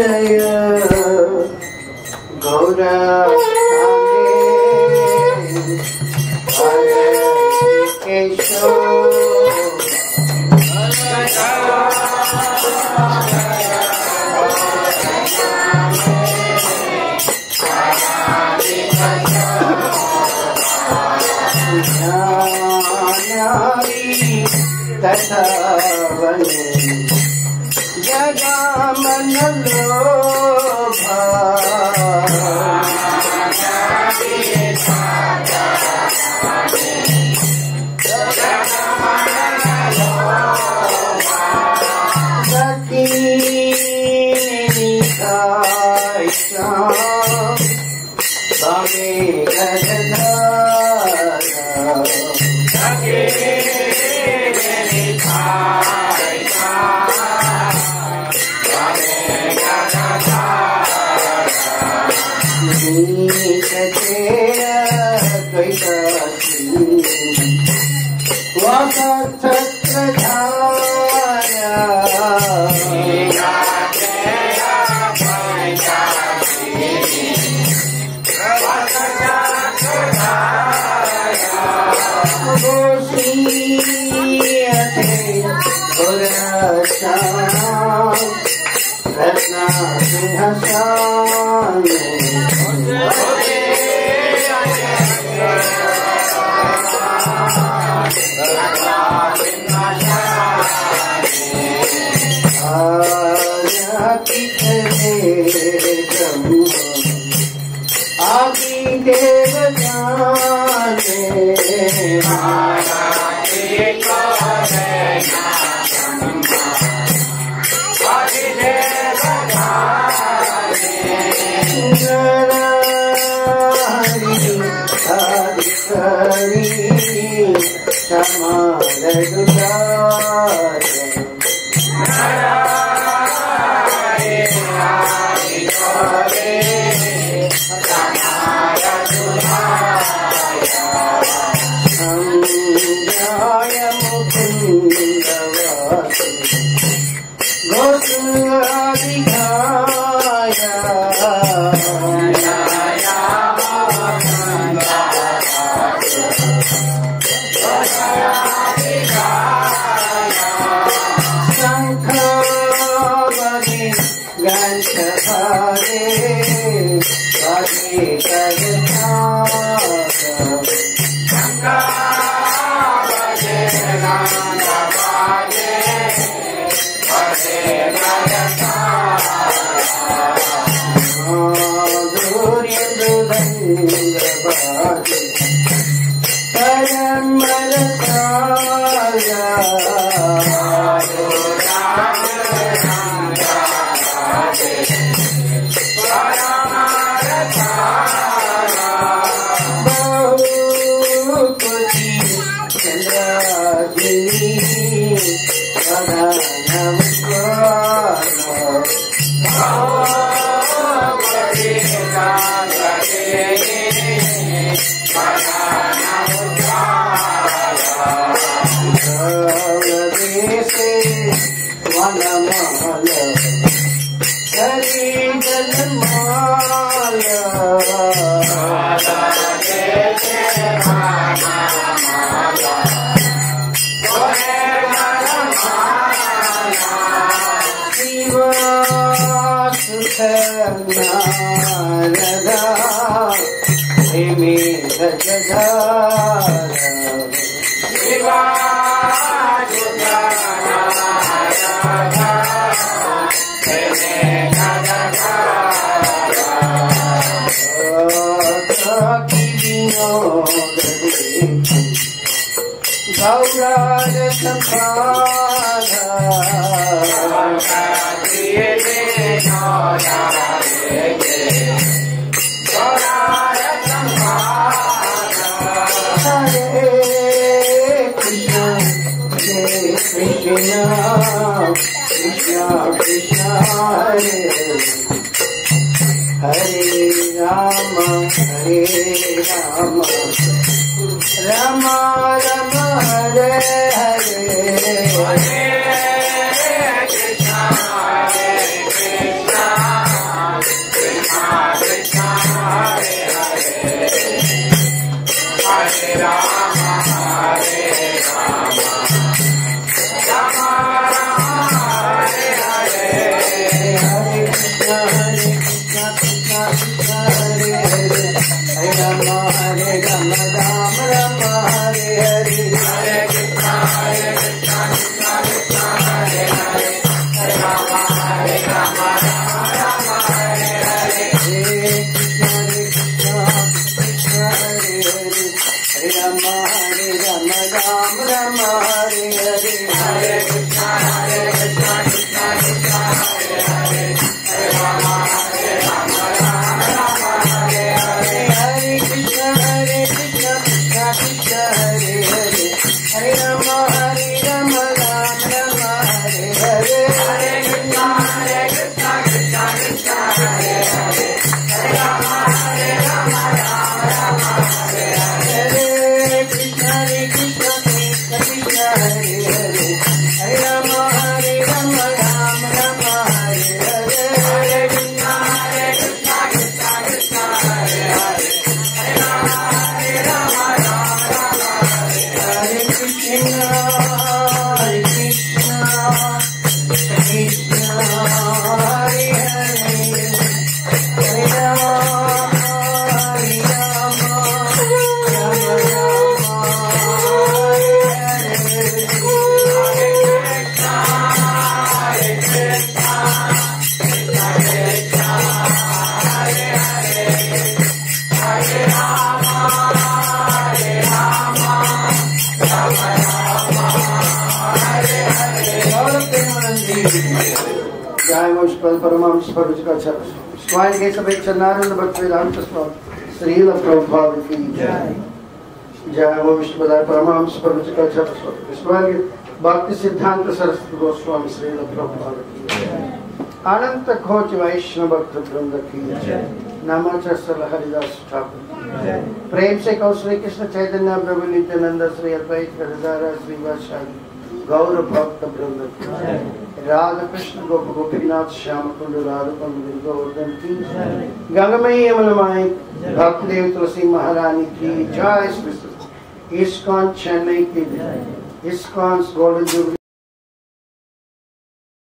जय गौरा हरे केशव तथा बने जगा मन लोभा सती बाबे Ram Ram Hare Hare Hare Krishna, Hare Krishna. जय वंशपद परमहंस प्रवचकाचार्य स्वामी के सभी चरणारविंद भक्त वेदांत स्वामी श्रील प्रभुपाद की जय। जय वंशपद परमहंस प्रवचकाचार्य स्वामी भक्ति सिद्धांत सरस्वती गोस्वामी श्रील प्रभुपाद की जय। अनंत खोज वैष्णव भक्त वृंद की जय। नमो चल हरिदास ठाकुर प्रेम से कहो श्री कृष्ण चैतन्य प्रभु नित्यानंद श्री अद्वैत गदाधर श्रीवासादि गौर भक्त वृंद की जय। राधा कृष्ण गोप गोपीनाथ श्याम कुंड राधा कुंड गोवर्धन की जय। गंगमयी यमुनामाई भक्त देव तुलसी महारानी की जय। इस्कॉन चेन्नई की जय। ISKCON golden jubilee